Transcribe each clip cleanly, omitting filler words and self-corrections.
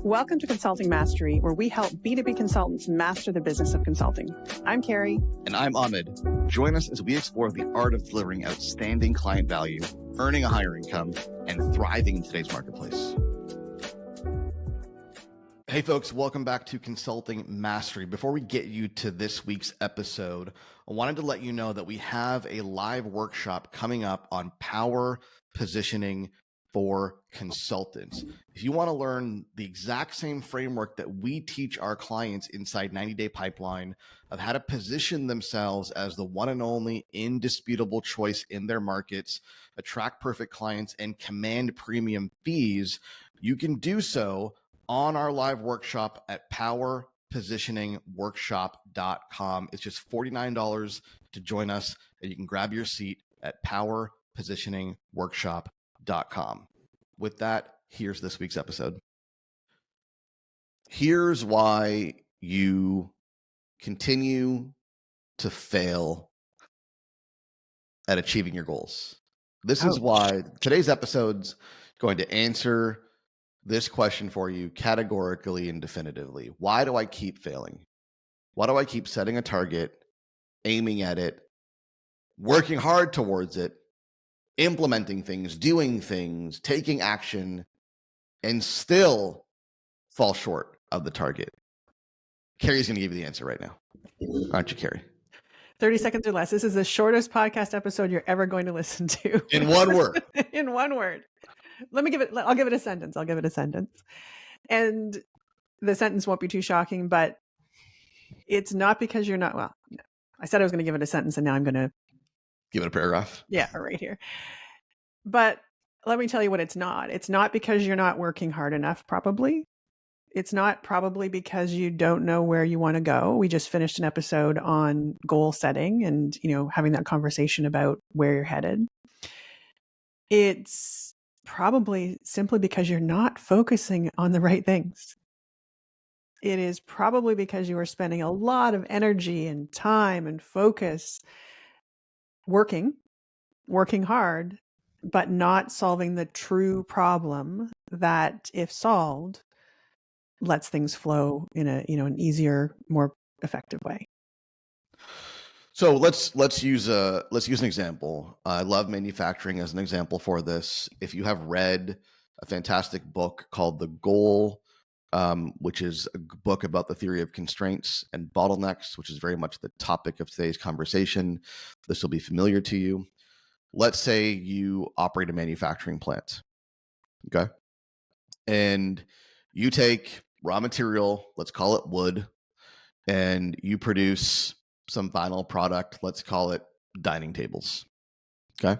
Welcome to Consulting Mastery, where we help B2B consultants master the business of consulting. I'm Carrie. And I'm Ahmed. Join us as we explore the art of delivering outstanding client value, earning a higher income, and thriving in today's marketplace. Hey folks, welcome back to Consulting Mastery. Before we get you to this week's episode, I wanted to let you know that we have a live workshop coming up on power positioning for consultants. If you want to learn the exact same framework that we teach our clients inside 90-Day Pipeline of how to position themselves as the one and only indisputable choice in their markets, attract perfect clients, and command premium fees, you can do so on our live workshop at powerpositioningworkshop.com. It's just $49 to join us, and you can grab your seat at powerpositioningworkshop.com. With that, here's this week's episode. Here's why you continue to fail at achieving your goals. This is why today's episode's going to answer this question for you categorically and definitively. Why do I keep failing? Why do I keep setting a target, aiming at it, working hard towards it, implementing things, doing things, taking action, and still fall short of the target? Carrie's going to give you the answer right now. Aren't you, Carrie? 30 seconds or less. This is the shortest podcast episode you're ever going to listen to. In one word. In one word. I'll give it a sentence. And the sentence won't be too shocking, but it's not because you're not, no. I said I was going to give it a sentence, and now I'm going to give it a paragraph. Yeah, right here. But let me tell you what it's not. It's not because you're not working hard enough, probably. It's not probably because you don't know where you want to go. We just finished an episode on goal setting and, having that conversation about where you're headed. It's probably simply because you're not focusing on the right things. It is probably because you are spending a lot of energy and time and focus working hard, but not solving the true problem that, if solved, lets things flow in an easier, more effective way. So let's use an example. I love manufacturing as an example for this. If you have read a fantastic book called The Goal, which is a book about the theory of constraints and bottlenecks, which is very much the topic of today's conversation, this will be familiar to you. Let's say you operate a manufacturing plant, okay? And you take raw material, let's call it wood, and you produce some final product, let's call it dining tables, okay?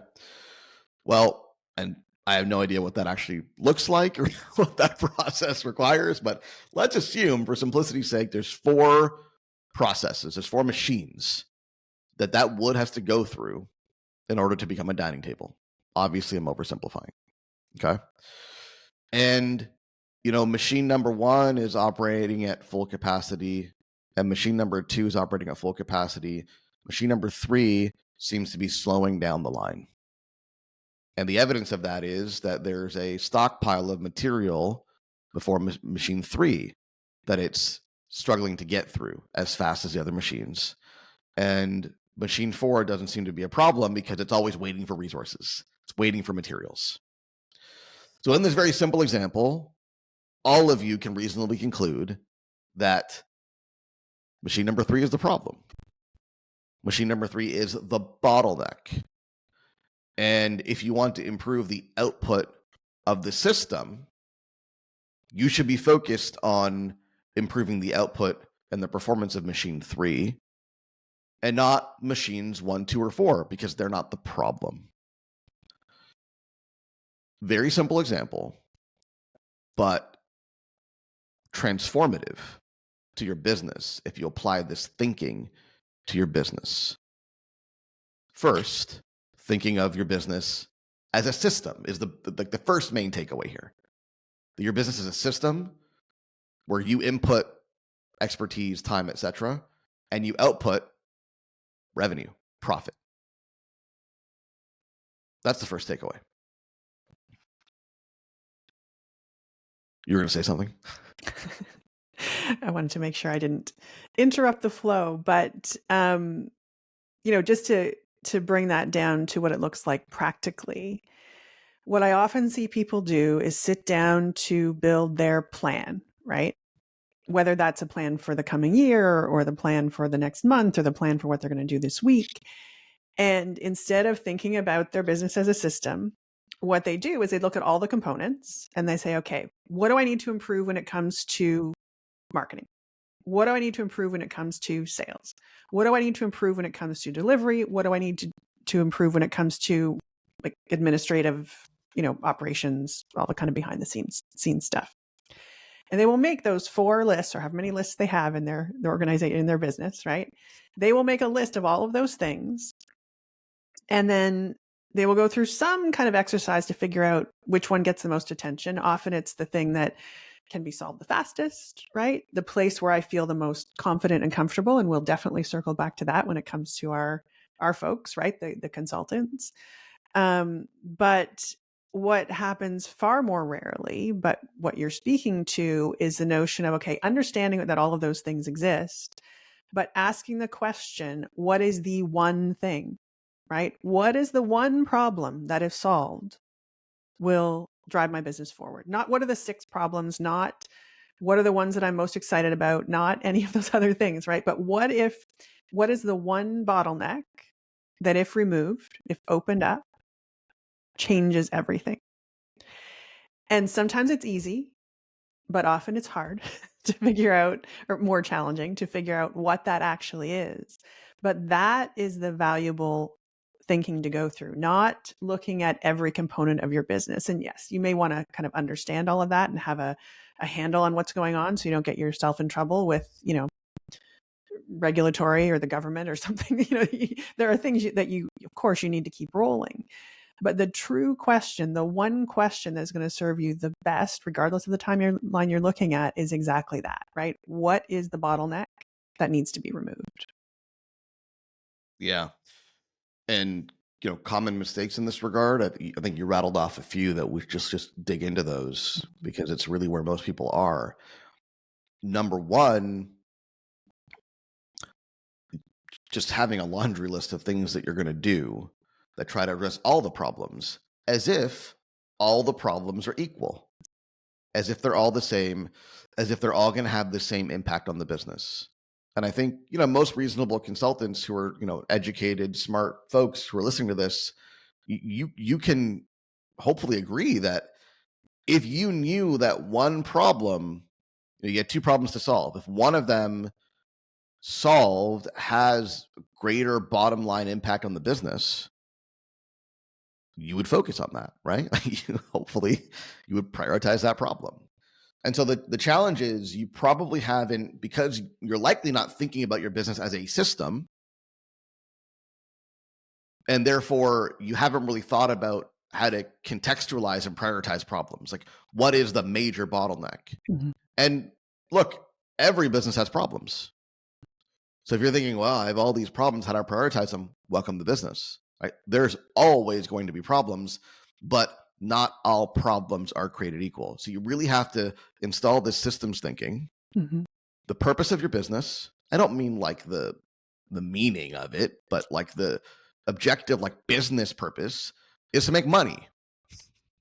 Well, and I have no idea what that actually looks like or what that process requires, but let's assume, for simplicity's sake, there's 4 processes, there's 4 machines that wood has to go through in order to become a dining table. Obviously, I'm oversimplifying, okay? And, machine number 1 is operating at full capacity, and machine number 2 is operating at full capacity. Machine number 3 seems to be slowing down the line. And the evidence of that is that there's a stockpile of material before machine 3 that it's struggling to get through as fast as the other machines. And machine 4 doesn't seem to be a problem because it's always waiting for resources. It's waiting for materials. So in this very simple example, all of you can reasonably conclude that machine number 3 is the problem. Machine number 3 is the bottleneck. And if you want to improve the output of the system, you should be focused on improving the output and the performance of machine 3 and not machines 1, 2, or 4, because they're not the problem. Very simple example, but transformative to your business if you apply this thinking to your business. First, thinking of your business as a system is the first main takeaway here. That your business is a system where you input expertise, time, etc., and you output revenue, profit. That's the first takeaway. You were going to say something? I wanted to make sure I didn't interrupt the flow, but just to bring that down to what it looks like practically. What I often see people do is sit down to build their plan, right? Whether that's a plan for the coming year or the plan for the next month or the plan for what they're going to do this week. And instead of thinking about their business as a system, what they do is they look at all the components and they say, okay, what do I need to improve when it comes to marketing? What do I need to improve when it comes to sales? What do I need to improve when it comes to delivery? What do I need to improve when it comes to like administrative, operations, all the kind of behind the scenes stuff? And they will make those 4 lists or however many lists they have in their organization, in their business, right? They will make a list of all of those things. And then they will go through some kind of exercise to figure out which one gets the most attention. Often it's the thing that can be solved the fastest, right? The place where I feel the most confident and comfortable. And we'll definitely circle back to that when it comes to our folks, right? The consultants. But what happens far more rarely, but what you're speaking to is the notion of, okay, understanding that all of those things exist, but asking the question, what is the one thing, right? What is the one problem that if solved will drive my business forward? Not what are the 6 problems, not what are the ones that I'm most excited about, not any of those other things, right? But what is the one bottleneck that if removed, if opened up, changes everything? And sometimes it's easy, but often it's hard to figure out, or more challenging to figure out what that actually is. But that is the valuable thinking to go through, not looking at every component of your business. And yes, you may want to kind of understand all of that and have a handle on what's going on so you don't get yourself in trouble with, regulatory or the government or something. There are things that of course, you need to keep rolling. But the true question, the one question that's going to serve you the best, regardless of the timeline you're looking at, is exactly that, right? What is the bottleneck that needs to be removed? Yeah. And common mistakes in this regard. I think you rattled off a few that we just dig into those because it's really where most people are. Number one, just having a laundry list of things that you're going to do that try to address all the problems as if all the problems are equal, as if they're all the same, as if they're all going to have the same impact on the business. And I think, most reasonable consultants who are, educated, smart folks who are listening to this, you can hopefully agree that if you knew that one problem, you get 2 problems to solve. If one of them solved has greater bottom line impact on the business, you would focus on that, right? Hopefully you would prioritize that problem. And so the challenge is you probably haven't, because you're likely not thinking about your business as a system, and therefore you haven't really thought about how to contextualize and prioritize problems. Like, what is the major bottleneck? Mm-hmm. And look, every business has problems. So if you're thinking, well, I have all these problems, how do I prioritize them? Welcome to business, right? There's always going to be problems, but not all problems are created equal. So you really have to install this systems thinking. Mm-hmm. The purpose of your business, I don't mean like the meaning of it, but like the objective, like business purpose is to make money,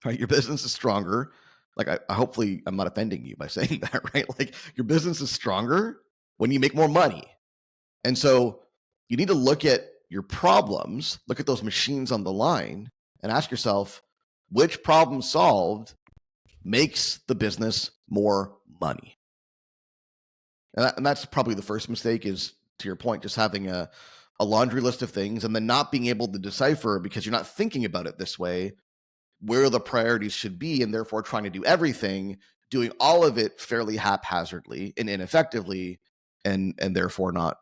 right? Your business is stronger. Like I hopefully I'm not offending you by saying that, right? Like your business is stronger when you make more money. And so you need to look at your problems, look at those machines on the line, and ask yourself, which problem solved makes the business more money? And that's probably the first mistake is, to your point, just having a laundry list of things and then not being able to decipher, because you're not thinking about it this way, where the priorities should be, and therefore trying to do everything, doing all of it fairly haphazardly and ineffectively, and therefore not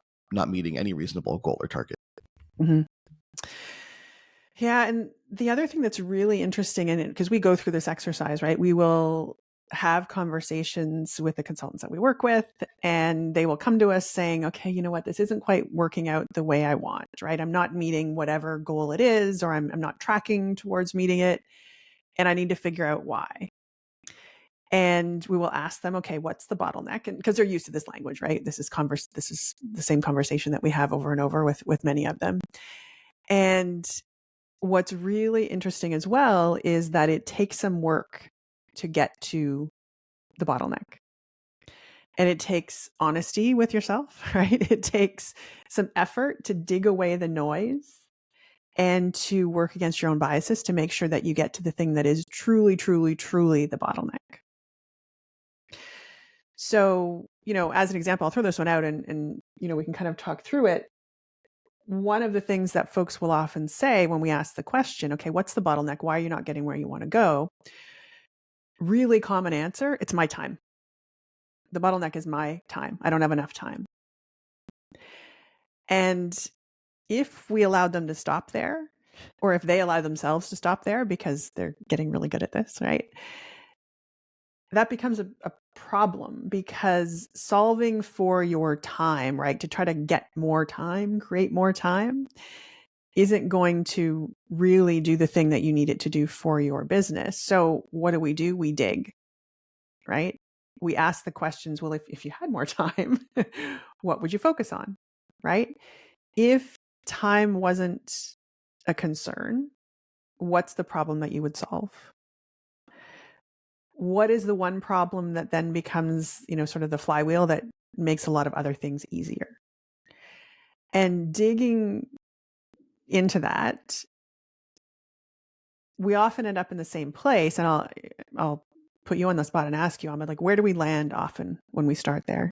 meeting any reasonable goal or target. Mm-hmm. Yeah. And the other thing that's really interesting in it, because we go through this exercise, right? We will have conversations with the consultants that we work with, and they will come to us saying, okay, you know what, this isn't quite working out the way I want, right? I'm not meeting whatever goal it is, or I'm not tracking towards meeting it, and I need to figure out why. And we will ask them, okay, what's the bottleneck? And because they're used to this language, right? This is the same conversation that we have over and over with many of them. And what's really interesting as well is that it takes some work to get to the bottleneck. And it takes honesty with yourself, right? It takes some effort to dig away the noise and to work against your own biases to make sure that you get to the thing that is truly, truly, truly the bottleneck. So, as an example, I'll throw this one out and we can kind of talk through it. One of the things that folks will often say when we ask the question, okay, what's the bottleneck? Why are you not getting where you want to go? Really common answer, it's my time. The bottleneck is my time. I don't have enough time. And if we allowed them to stop there, or if they allow themselves to stop there because they're getting really good at this, right? That becomes a problem because solving for your time, right, to try to get more time, create more time, isn't going to really do the thing that you need it to do for your business. So what do? We dig, right? We ask the questions, well, if you had more time, what would you focus on, right? If time wasn't a concern, what's the problem that you would solve? What is the one problem that then becomes, sort of the flywheel that makes a lot of other things easier? And digging into that, we often end up in the same place. And I'll put you on the spot and ask you, Ahmed, like, where do we land often when we start there?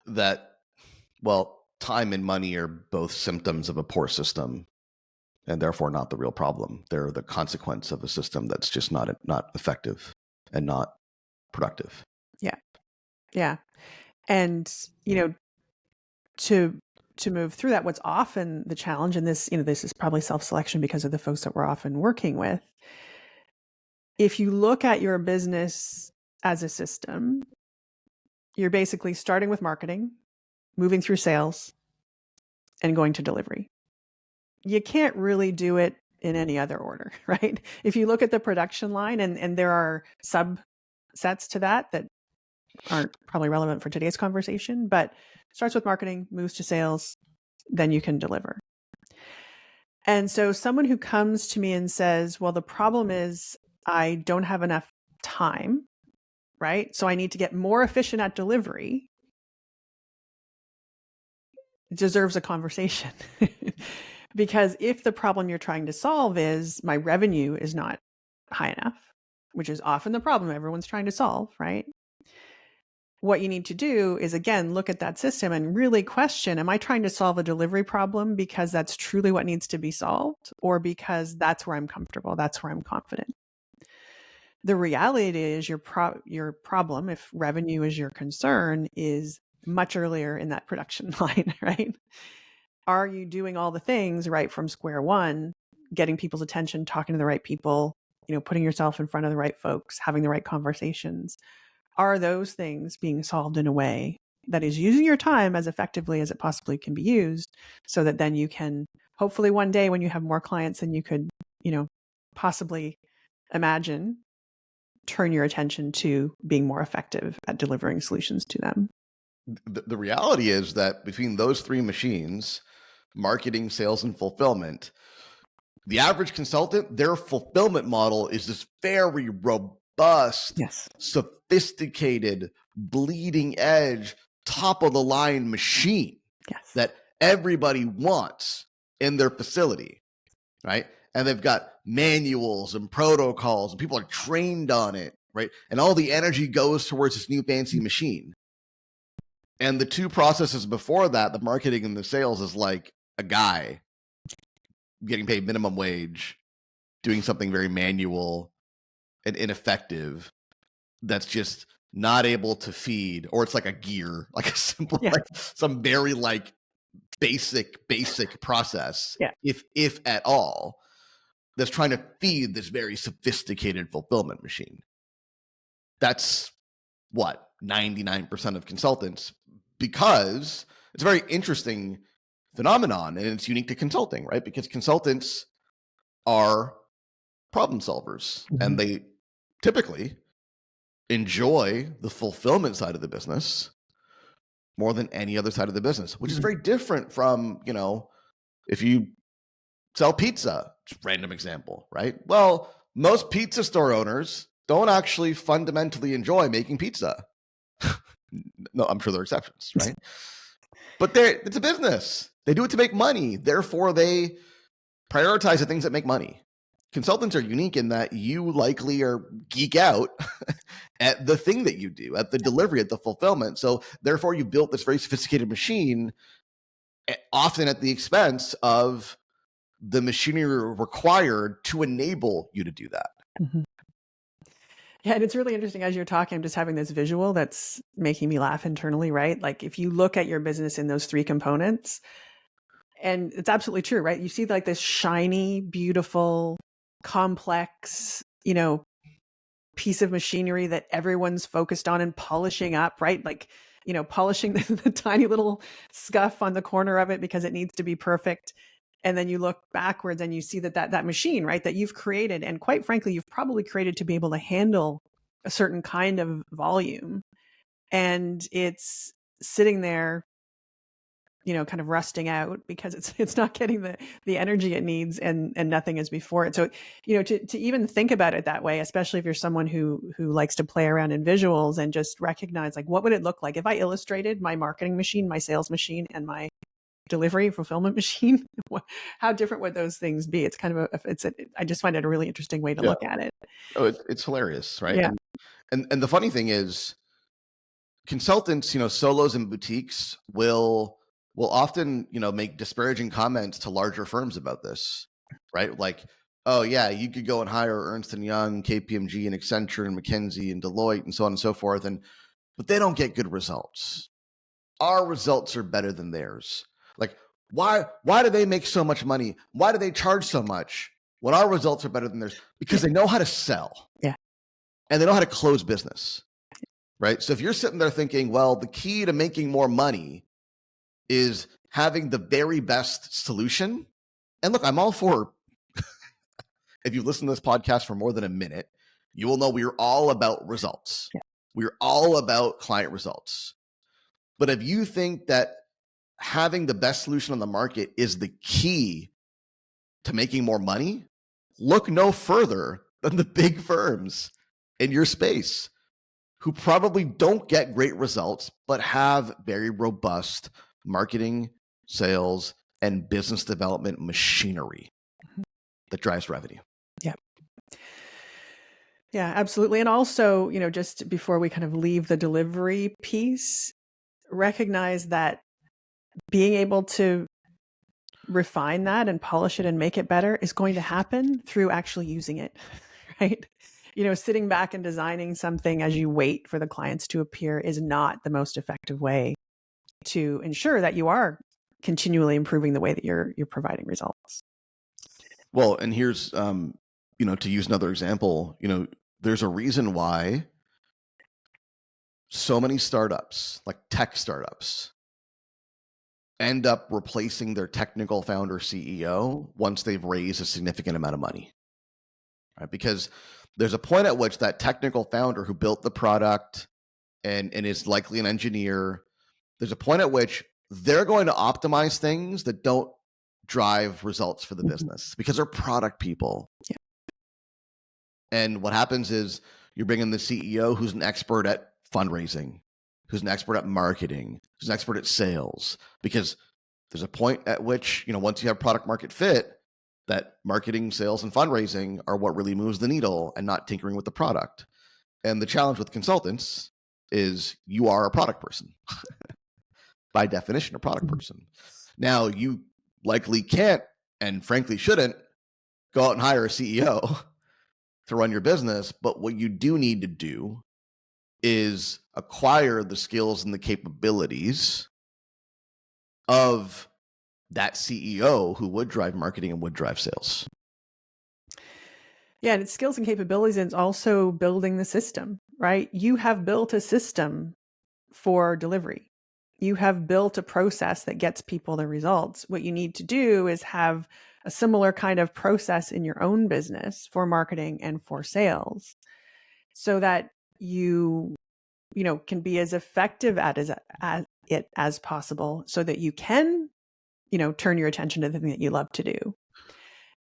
That, well, time and money are both symptoms of a poor system and therefore not the real problem. They're the consequence of a system that's just not effective and not productive. Yeah. Yeah. And, to move through that, what's often the challenge, and this is probably self-selection because of the folks that we're often working with. If you look at your business as a system, you're basically starting with marketing, moving through sales, and going to delivery. You can't really do it in any other order, right? If you look at the production line, and there are subsets to that aren't probably relevant for today's conversation, but starts with marketing, moves to sales, then you can deliver. And so someone who comes to me and says, well, the problem is I don't have enough time, right? So I need to get more efficient at delivery, deserves a conversation. Because if the problem you're trying to solve is my revenue is not high enough, which is often the problem everyone's trying to solve, right? What you need to do is, again, look at that system and really question, am I trying to solve a delivery problem because that's truly what needs to be solved, or because that's where I'm comfortable, that's where I'm confident? The reality is your problem, if revenue is your concern, is much earlier in that production line, right? Are you doing all the things right from square one, getting people's attention, talking to the right people, putting yourself in front of the right folks, having the right conversations? Are those things being solved in a way that is using your time as effectively as it possibly can be used, so that then you can hopefully one day when you have more clients than you could, possibly imagine, turn your attention to being more effective at delivering solutions to them? The reality is that between those three machines, marketing, sales, and fulfillment, the average consultant, their fulfillment model is this very robust, Yes. sophisticated, bleeding edge, top of the line machine Yes. that everybody wants in their facility, right? And they've got manuals and protocols, and people are trained on it, right? And all the energy goes towards this new fancy machine. And the two processes before that, the marketing and the sales, is like a guy getting paid minimum wage, doing something very manual and ineffective that's just not able to feed, or it's like a gear, like a simple, Yeah. like some very like basic process, Yeah. if at all, that's trying to feed this very sophisticated fulfillment machine. That's what 99% of consultants, because it's a very interesting phenomenon and it's unique to consulting, right? Because consultants are problem solvers, and typically enjoy the fulfillment side of the business more than any other side of the business, which is very different from, if you sell pizza, just random example, right? Well, most pizza store owners don't actually fundamentally enjoy making pizza. No, I'm sure there are exceptions, right? But it's a business. They do it to make money. Therefore, they prioritize the things that make money. Consultants are unique in that you likely are geek out at the thing that you do, at the delivery, at the fulfillment. So therefore, you built this very sophisticated machine, often at the expense of the machinery required to enable you to do that. Mm-hmm. Yeah, and it's really interesting as you're talking, I'm just having this visual that's making me laugh internally, right? Like if you look at your business in those three components, and it's absolutely true, right? You see like this shiny, beautiful, complex, piece of machinery that everyone's focused on and polishing up, right? Like, polishing the tiny little scuff on the corner of it because it needs to be perfect. And then you look backwards and you see that machine, right, that you've created, and quite frankly, you've probably created to be able to handle a certain kind of volume. And it's sitting there, kind of rusting out because it's not getting the energy it needs, and nothing is before it. So, to even think about it that way, especially if you're someone who likes to play around in visuals and just recognize, like, what would it look like if I illustrated my marketing machine, my sales machine, and my delivery fulfillment machine? How different would those things be? It's kind of I just find it a really interesting way to look at it. Oh, it's hilarious, right? Yeah. And the funny thing is, consultants, solos and boutiques will often, make disparaging comments to larger firms about this, right? Like, oh yeah, you could go and hire Ernst and Young, KPMG, and Accenture, and McKinsey, and Deloitte, and so on and so forth, but they don't get good results. Our results are better than theirs. Like, why do they make so much money? Why do they charge so much when our results are better than theirs? Because they know how to sell. Yeah. And they know how to close business. Right? So if you're sitting there thinking, well, the key to making more money is having the very best solution. And look, I'm all for, if you've listened to this podcast for more than a minute, you will know we are all about results. Yeah. We're all about client results. But if you think that having the best solution on the market is the key to making more money, look no further than the big firms in your space, who probably don't get great results, but have very robust marketing, sales, and business development machinery that drives revenue. Yeah. Yeah, absolutely. And also, just before we kind of leave the delivery piece, recognize that being able to refine that and polish it and make it better is going to happen through actually using it, right? Sitting back and designing something as you wait for the clients to appear is not the most effective way to ensure that you are continually improving the way that you're providing results. Well, and here's, to use another example, there's a reason why so many startups, like tech startups, end up replacing their technical founder CEO once they've raised a significant amount of money, right? Because there's a point at which that technical founder who built the product and is likely an engineer, there's a point at which they're going to optimize things that don't drive results for the business because they're product people. Yeah. And what happens is you're bringing the CEO who's an expert at fundraising, who's an expert at marketing, who's an expert at sales, because there's a point at which, once you have product market fit, that marketing, sales, and fundraising are what really moves the needle and not tinkering with the product. And the challenge with consultants is you are a product person. By definition, a product person. Now, you likely can't, and frankly shouldn't, go out and hire a CEO to run your business. But what you do need to do is acquire the skills and the capabilities of that CEO who would drive marketing and would drive sales. Yeah, and it's skills and capabilities, and it's also building the system, right? You have built a system for delivery. You have built a process that gets people the results. What you need to do is have a similar kind of process in your own business for marketing and for sales. so that you can be as effective at it as possible, so that you can, turn your attention to the thing that you love to do.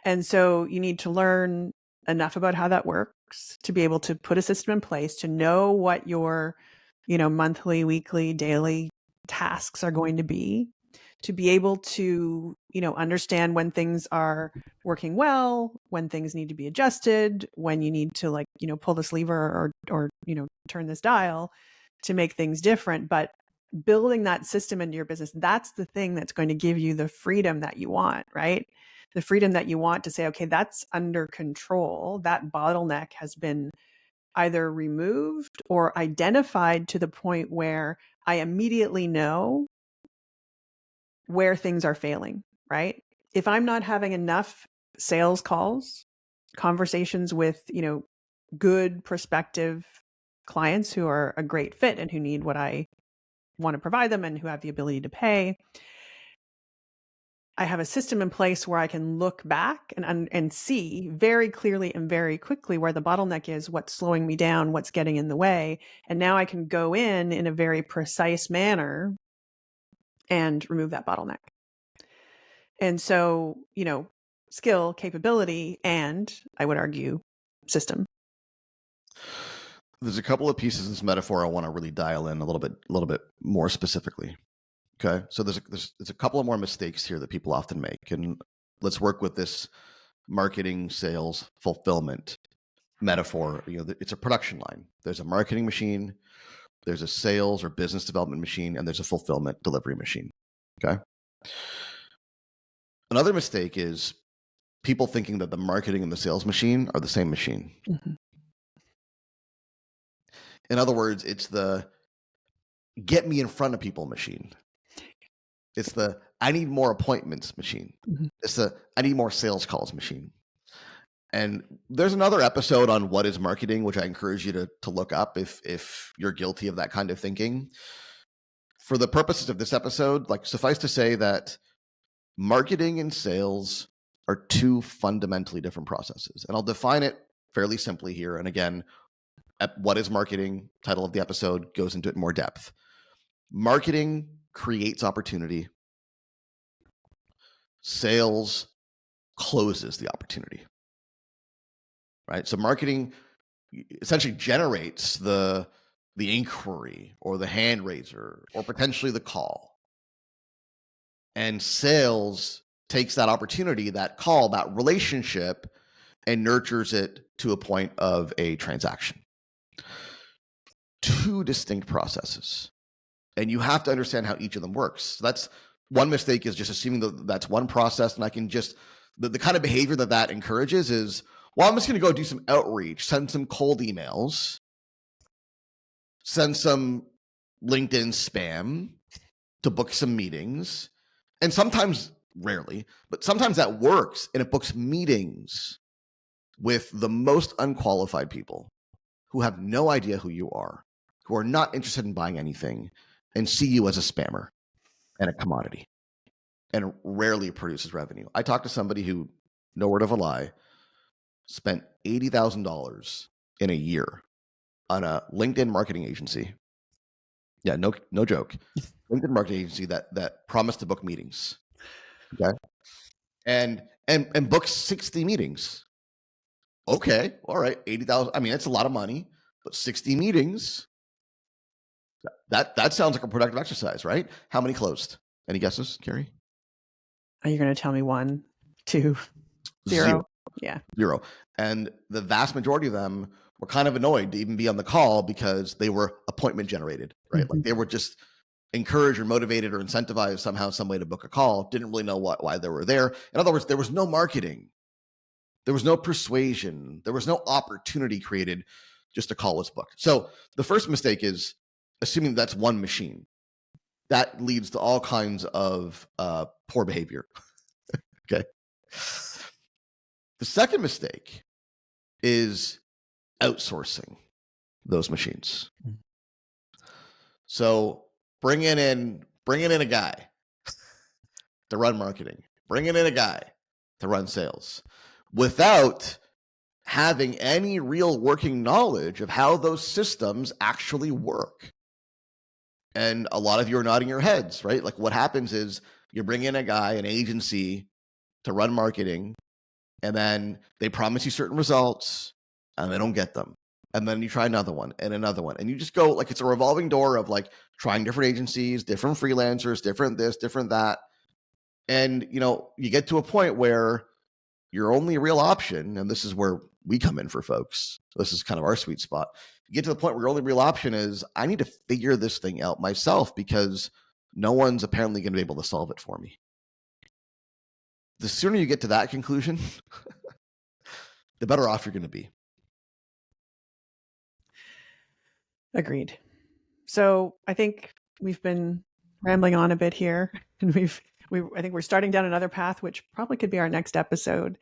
And so you need to learn enough about how that works to be able to put a system in place to know what your, monthly, weekly, daily tasks are going to be able to, understand when things are working well, when things need to be adjusted, when you need to, like, pull this lever or turn this dial to make things different. But building that system into your business, that's the thing that's going to give you the freedom that you want, right? The freedom that you want to say, okay, that's under control. That bottleneck has been either removed or identified to the point where I immediately know where things are failing, right? If I'm not having enough sales calls, conversations with, good prospective clients who are a great fit and who need what I want to provide them and who have the ability to pay, I have a system in place where I can look back and see very clearly and very quickly where the bottleneck is, what's slowing me down, what's getting in the way. And now I can go in a very precise manner and remove that bottleneck. And so, skill, capability, and I would argue system. There's a couple of pieces of this metaphor I want to really dial in a little bit more specifically. Okay, so there's a couple of more mistakes here that people often make, and let's work with this marketing, sales, fulfillment metaphor. It's a production line. There's a marketing machine, there's a sales or business development machine, and there's a fulfillment delivery machine. Okay. Another mistake is people thinking that the marketing and the sales machine are the same machine. Mm-hmm. In other words, it's the get me in front of people machine. It's the I need more appointments machine. Mm-hmm. It's the I need more sales calls machine. And there's another episode on what is marketing, which I encourage you to look up if you're guilty of that kind of thinking. For the purposes of this episode, like, suffice to say that marketing and sales are two fundamentally different processes. And I'll define it fairly simply here. And again, what is marketing? Title of the episode goes into it in more depth. Marketing creates opportunity. Sales closes the opportunity. Right? So marketing essentially generates the inquiry or the hand raiser or potentially the call. And sales takes that opportunity, that call, that relationship, and nurtures it to a point of a transaction. Two distinct processes. And you have to understand how each of them works. So that's one mistake, is just assuming that that's one process, and I can just, the kind of behavior that encourages is, well, I'm just going to go do some outreach, send some cold emails, send some LinkedIn spam to book some meetings. And sometimes, rarely, but sometimes that works, and it books meetings with the most unqualified people who have no idea who you are, who are not interested in buying anything, and see you as a spammer and a commodity, and rarely produces revenue. I talked to somebody who, no word of a lie, spent $80,000 in a year on a LinkedIn marketing agency. Yeah, no joke. LinkedIn marketing agency that promised to book meetings. Okay. And book 60 meetings. Okay, all right, 80,000. I mean, that's a lot of money, but 60 meetings. That sounds like a productive exercise, right? How many closed? Any guesses, Carrie? Are you going to tell me 1, 2, 0? Zero. Yeah. 0. And the vast majority of them were kind of annoyed to even be on the call because they were appointment generated, right? Mm-hmm. Like, they were just encouraged or motivated or incentivized somehow, some way to book a call. Didn't really know why they were there. In other words, there was no marketing. There was no persuasion. There was no opportunity created. Just a call was booked. So the first mistake is assuming that's one machine. That leads to all kinds of poor behavior. Okay. The second mistake is outsourcing those machines. Mm. So bringing in a guy to run marketing, bringing in a guy to run sales, without having any real working knowledge of how those systems actually work. And a lot of you are nodding your heads, right? Like what happens is you bring in a guy, an agency to run marketing, and then they promise you certain results and they don't get them. And then you try another one and another one. And you just go like it's a revolving door of like trying different agencies, different freelancers, different this, different that. And you get to a point where your only real option, and this is where we come in for folks. This is kind of our sweet spot. You get to the point where your only real option is I need to figure this thing out myself because no one's apparently going to be able to solve it for me. The sooner you get to that conclusion, the better off you're going to be. Agreed. So I think we've been rambling on a bit here, and I think we're starting down another path, which probably could be our next episode.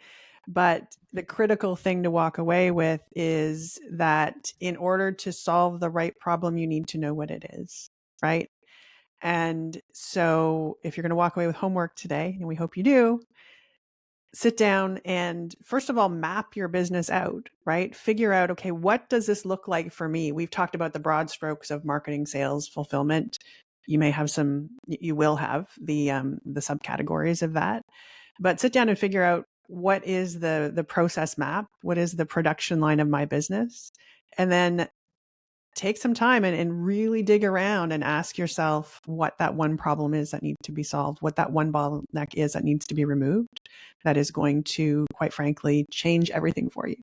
But the critical thing to walk away with is that in order to solve the right problem, you need to know what it is, right? And so if you're going to walk away with homework today, and we hope you do, sit down and first of all, map your business out, right? Figure out, okay, what does this look like for me? We've talked about the broad strokes of marketing, sales, fulfillment. You will have the subcategories of that, but sit down and figure out what is the process map? What is the production line of my business? And then take some time and really dig around and ask yourself what that one problem is that needs to be solved, what that one bottleneck is that needs to be removed, that is going to, quite frankly, change everything for you.